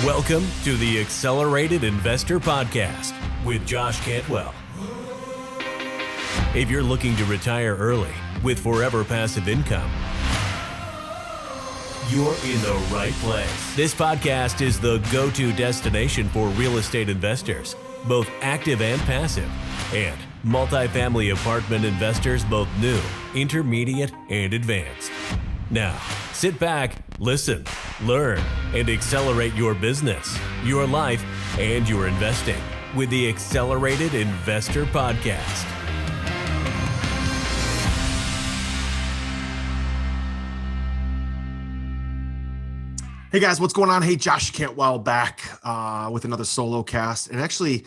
Welcome to the Accelerated Investor Podcast with Josh Cantwell. If you're looking to retire early with forever passive income, you're in the right place. This podcast is the go-to destination for real estate investors, both active and passive, and multifamily apartment investors, both new, intermediate, and advanced. Now, sit back, listen, learn, and accelerate your business, your life, and your investing with the Accelerated Investor Podcast. Hey guys, what's going on? Hey, Josh Cantwell back with another solo cast. And actually,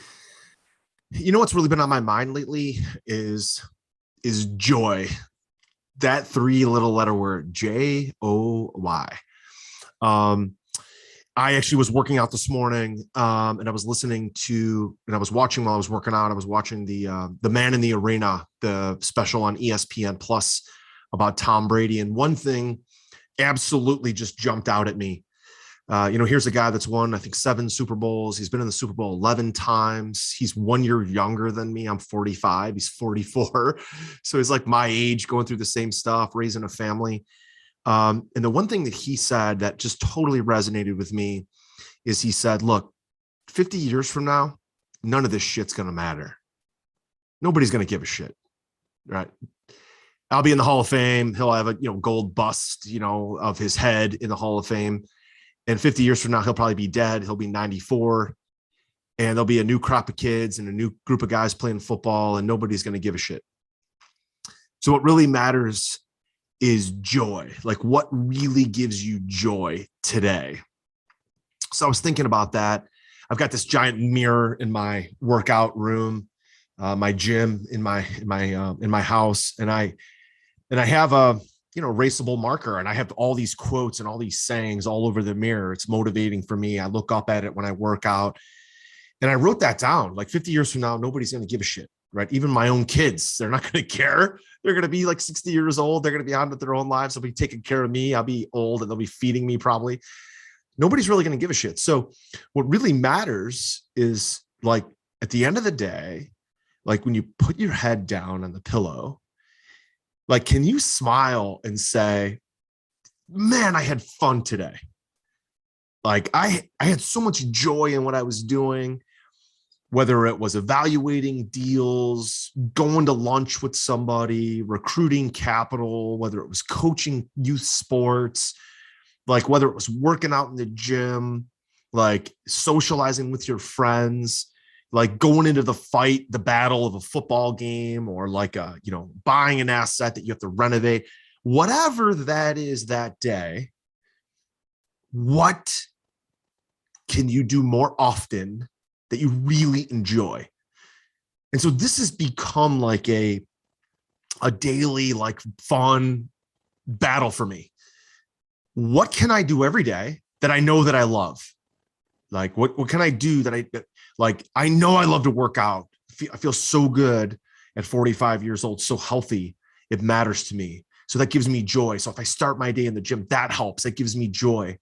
you know what's really been on my mind lately is joy. That three little letter word, J-O-Y. I actually was working out this morning and I was listening to, and I was watching while I was working out, I was watching the Man in the Arena, the special on ESPN Plus about Tom Brady. And one thing absolutely just jumped out at me. Here's a guy that's won, I think, 7 Super Bowls. He's been in the Super Bowl 11 times. He's 1 year younger than me. I'm 45. He's 44. So he's like my age, going through the same stuff, raising a family. And the one thing that he said that just totally resonated with me is he said, look, 50 years from now, none of this shit's going to matter. Nobody's going to give a shit, right? I'll be in the Hall of Fame. He'll have a, gold bust, of his head in the Hall of Fame. And 50 years from now, he'll probably be dead. He'll be 94. And there'll be a new crop of kids and a new group of guys playing football, and nobody's going to give a shit. So what really matters is joy. Like, what really gives you joy today? So I was thinking about that. I've got this giant mirror in my workout room, my gym in my house. And I have a, erasable marker, and I have all these quotes and all these sayings all over the mirror. It's motivating for me. I look up at it when I work out, and I wrote that down. Like 50 years from now, nobody's going to give a shit, right? Even my own kids, they're not going to care. They're going to be like 60 years old. They're going to be on with their own lives. They'll be taking care of me. I'll be old and they'll be feeding me probably. Nobody's really going to give a shit. So what really matters is, like, at the end of the day, like when you put your head down on the pillow, like, can you smile and say, man, I had fun today. Like I had so much joy in what I was doing, whether it was evaluating deals, going to lunch with somebody, recruiting capital, whether it was coaching youth sports, like whether it was working out in the gym, like socializing with your friends, like going into the battle of a football game, or like buying an asset that you have to renovate, whatever that is that day. What can you do more often that you really enjoy? And so this has become like a daily, like, fun battle for me. What can I do every day that I know that I love? Like, what can I do that I know I love to work out. I feel so good at 45 years old, so healthy. It matters to me. So that gives me joy. So if I start my day in the gym, that helps. That gives me joy,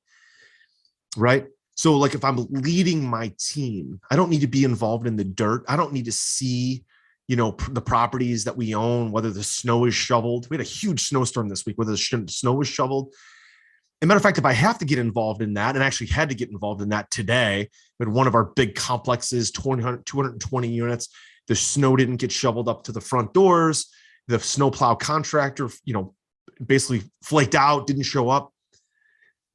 right? So like if I'm leading my team, I don't need to be involved in the dirt. I don't need to see, the properties that we own, whether the snow is shoveled. We had a huge snowstorm this week, whether the snow was shoveled. As a matter of fact, if I have to get involved in that, and I actually had to get involved in that today, but one of our big complexes, 220 units, the snow didn't get shoveled up to the front doors. The snowplow contractor, basically flaked out, didn't show up.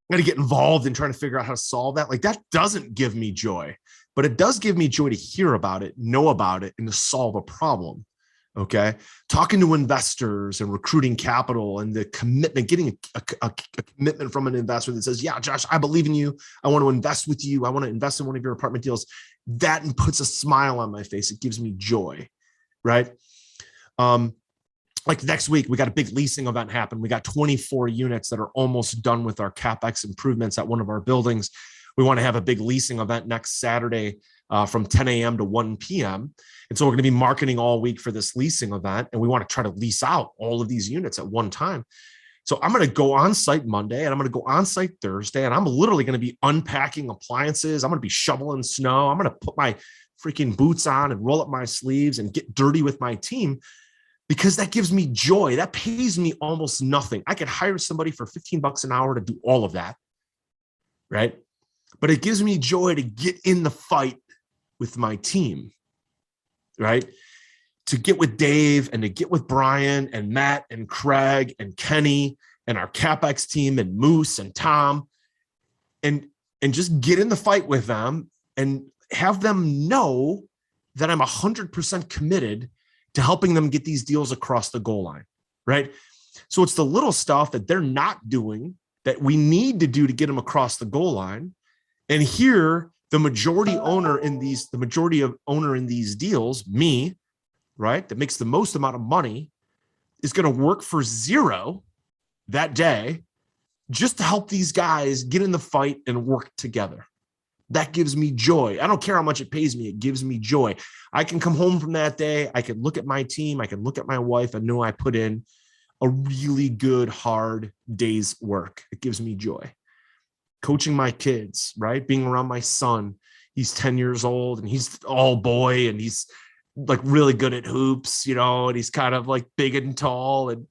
I got to get involved in trying to figure out how to solve that. Like, that doesn't give me joy, but it does give me joy to hear about it, know about it, and to solve a problem. Okay. Talking to investors and recruiting capital, and the commitment, getting a commitment from an investor that says, yeah, Josh, I believe in you. I want to invest with you. I want to invest in one of your apartment deals. That puts a smile on my face. It gives me joy. Right. Like next week, we got a big leasing event happen. We got 24 units that are almost done with our CapEx improvements at one of our buildings. We want to have a big leasing event next Saturday from 10 a.m. to 1 p.m. And so we're going to be marketing all week for this leasing event. And we want to try to lease out all of these units at one time. So I'm going to go on site Monday and I'm going to go on site Thursday, and I'm literally going to be unpacking appliances. I'm going to be shoveling snow. I'm going to put my freaking boots on and roll up my sleeves and get dirty with my team, because that gives me joy. That pays me almost nothing. I could hire somebody for $15 an hour to do all of that, right? But it gives me joy to get in the fight with my team, right? To get with Dave and to get with Brian and Matt and Craig and Kenny and our CapEx team and Moose and Tom, and just get in the fight with them and have them know that I'm 100% committed to helping them get these deals across the goal line, right? So it's the little stuff that they're not doing that we need to do to get them across the goal line. And here, the majority owner in these deals, me, right, that makes the most amount of money, is going to work for zero that day just to help these guys get in the fight and work together. That gives me joy. I don't care how much it pays me. It gives me joy. I can come home from that day. I can look at my team. I can look at my wife and know I put in a really good, hard day's work. It gives me joy. Coaching my kids, right? Being around my son. He's 10 years old and he's all boy and he's like really good at hoops, and he's kind of like big and tall. And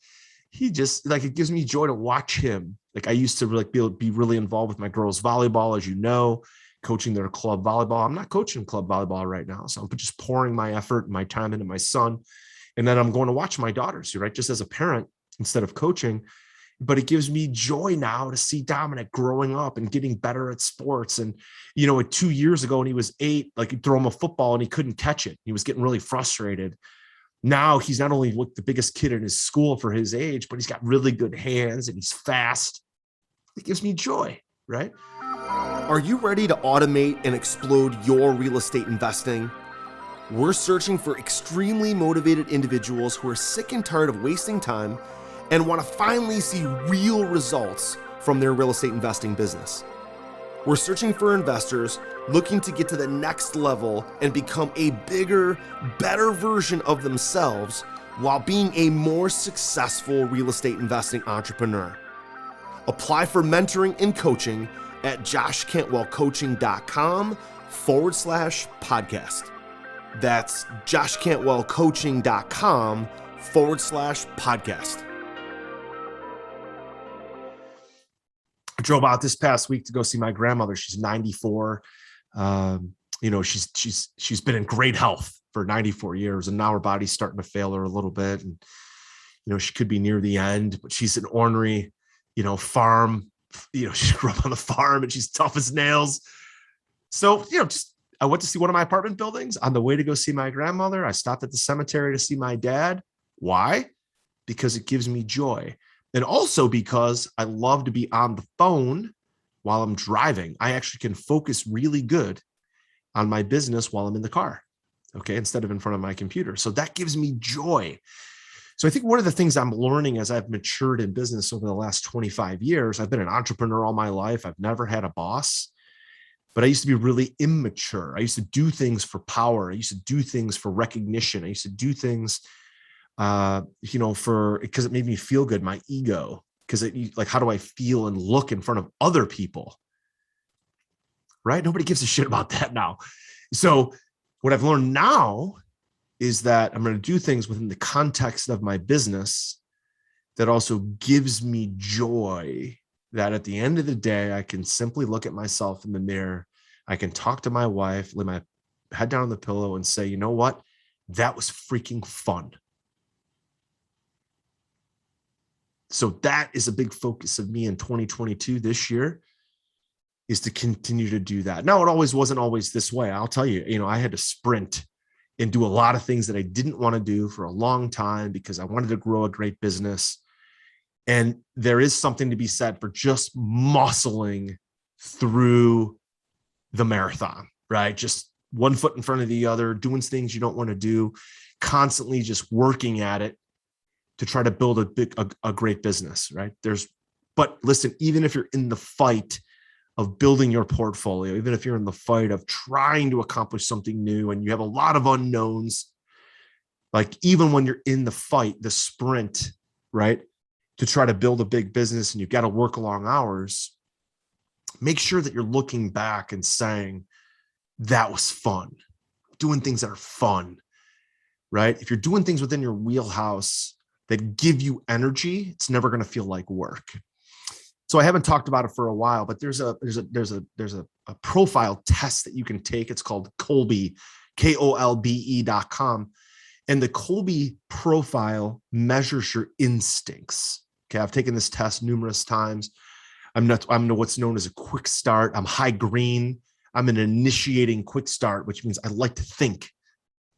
he just like, it gives me joy to watch him. Like I used to really be really involved with my girls volleyball, as you know, coaching their club volleyball. I'm not coaching club volleyball right now. So I'm just pouring my effort and my time into my son. And then I'm going to watch my daughters, right? Just as a parent instead of coaching. But it gives me joy now to see Dominic growing up and getting better at sports. And, 2 years ago when he was 8, like you'd throw him a football and he couldn't catch it. He was getting really frustrated. Now he's not only the biggest kid in his school for his age, but he's got really good hands and he's fast. It gives me joy, right? Are you ready to automate and explode your real estate investing? We're searching for extremely motivated individuals who are sick and tired of wasting time and want to finally see real results from their real estate investing business. We're searching for investors looking to get to the next level and become a bigger, better version of themselves while being a more successful real estate investing entrepreneur. Apply for mentoring and coaching at joshcantwellcoaching.com/podcast. That's joshcantwellcoaching.com/podcast. I drove out this past week to go see my grandmother. She's 94. She's been in great health for 94 years, and now her body's starting to fail her a little bit. And, she could be near the end, but she's an ornery, farm. She grew up on the farm and she's tough as nails. So, I went to see one of my apartment buildings. On the way to go see my grandmother, I stopped at the cemetery to see my dad. Why? Because it gives me joy. And also because I love to be on the phone while I'm driving. I actually can focus really good on my business while I'm in the car, okay, instead of in front of my computer. So that gives me joy. So I think one of the things I'm learning as I've matured in business over the last 25 years, I've been an entrepreneur all my life. I've never had a boss, but I used to be really immature. I used to do things for power. I used to do things for recognition. I used to do things because it made me feel good, my ego, because how do I feel and look in front of other people, right? Nobody gives a shit about that now. So what I've learned now is that I'm going to do things within the context of my business that also gives me joy, that at the end of the day, I can simply look at myself in the mirror. I can talk to my wife, lay my head down on the pillow and say, you know what? That was freaking fun. So that is a big focus of me in 2022 this year, is to continue to do that. Now, it wasn't always this way. I'll tell you, I had to sprint and do a lot of things that I didn't want to do for a long time because I wanted to grow a great business. And there is something to be said for just muscling through the marathon, right? Just one foot in front of the other, doing things you don't want to do, constantly just working at it to try to build a great business, right? But listen, even if you're in the fight of building your portfolio, even if you're in the fight of trying to accomplish something new and you have a lot of unknowns, like even when you're in the fight, the sprint, right? to try to build a big business and you've got to work long hours, make sure that you're looking back and saying, that was fun. Doing things that are fun, right? If you're doing things within your wheelhouse that give you energy, it's never going to feel like work. So I haven't talked about it for a while, but there's a profile test that you can take. It's called Kolbe, KOLBE.com. And the Kolbe profile measures your instincts. Okay, I've taken this test numerous times. I'm what's known as a quick start. I'm high green. I'm an initiating quick start, which means I like to think,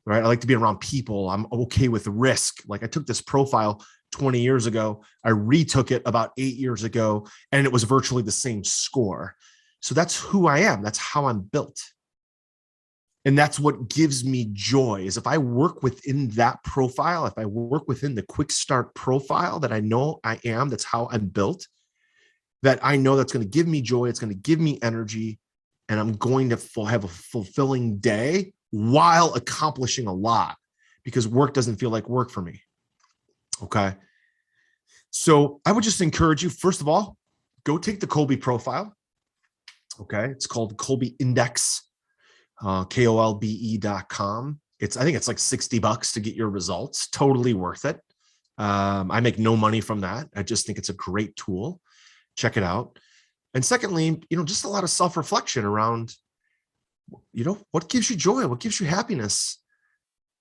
right? I like to be around people. I'm okay with risk. Like I took this profile 20 years ago. I retook it about 8 years ago, and it was virtually the same score. So that's who I am. That's how I'm built. And that's what gives me joy is if I work within that profile, if I work within the quick start profile that I know I am, that's how I'm built, that I know that's going to give me joy. It's going to give me energy, and I'm going to have a fulfilling day while accomplishing a lot, because work doesn't feel like work for me. Okay. So I would just encourage you, first of all, go take the Kolbe profile. Okay. It's called Kolbe Index, KOLBE.com. I think it's like $60 to get your results. Totally worth it. I make no money from that. I just think it's a great tool. Check it out. And secondly, just a lot of self-reflection around, what gives you joy? What gives you happiness,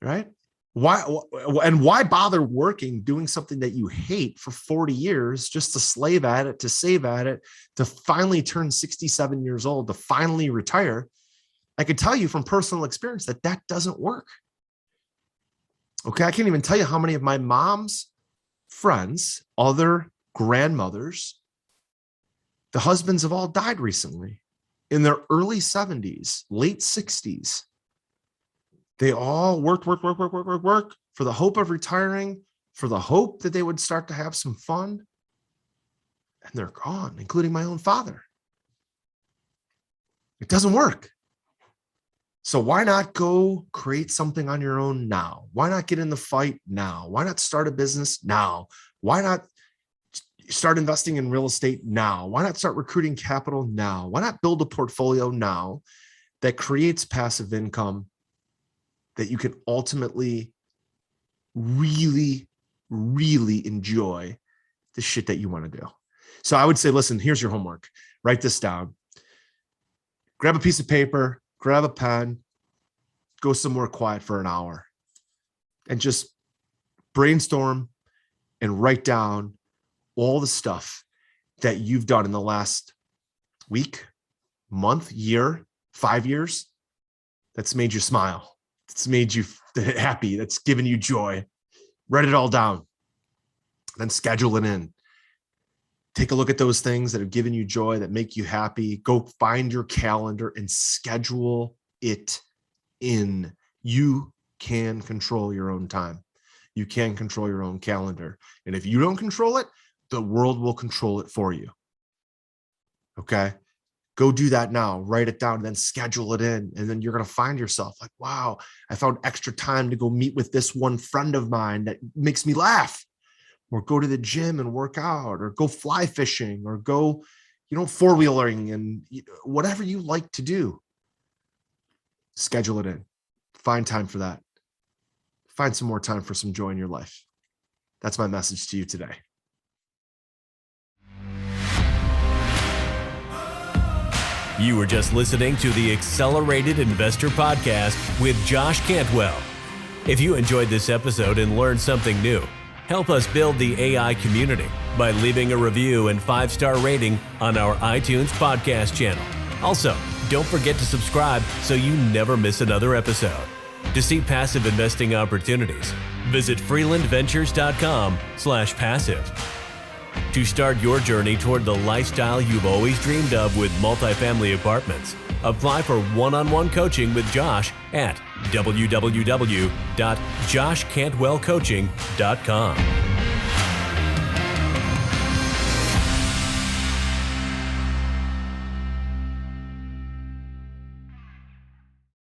right? Why bother working, doing something that you hate for 40 years just to slave at it, to save at it, to finally turn 67 years old, to finally retire? I can tell you from personal experience that doesn't work. Okay. I can't even tell you how many of my mom's friends, other grandmothers, the husbands have all died recently in their early 70s, late 60s. They all worked for the hope of retiring, for the hope that they would start to have some fun. And they're gone, including my own father. It doesn't work. So why not go create something on your own now? Why not get in the fight now? Why not start a business now? Why not start investing in real estate now? Why not start recruiting capital now? Why not build a portfolio now that creates passive income that you can ultimately really, really enjoy the shit that you want to do? So I would say, listen, here's your homework. Write this down. Grab a piece of paper, grab a pen, go somewhere quiet for an hour, and just brainstorm and write down all the stuff that you've done in the last week, month, year, 5 years that's made you smile, that's made you happy, that's given you joy. Write it all down, then schedule it in. Take a look at those things that have given you joy, that make you happy. Go find your calendar and schedule it in. You can control your own time. You can control your own calendar. And if you don't control it, the world will control it for you. Okay? Go do that now. Write it down, then schedule it in. And then you're going to find yourself like, wow, I found extra time to go meet with this one friend of mine that makes me laugh. Or go to the gym and work out, or go fly fishing, or go, four-wheeling, and whatever you like to do. Schedule it in. Find time for that. Find some more time for some joy in your life. That's my message to you today. You were just listening to the Accelerated Investor Podcast with Josh Cantwell. If you enjoyed this episode and learned something new, help us build the AI community by leaving a review and 5-star rating on our iTunes podcast channel. Also, don't forget to subscribe so you never miss another episode. To see passive investing opportunities, visit freelandventures.com/passive. To start your journey toward the lifestyle you've always dreamed of with multifamily apartments, apply for one-on-one coaching with Josh at www.joshcantwellcoaching.com.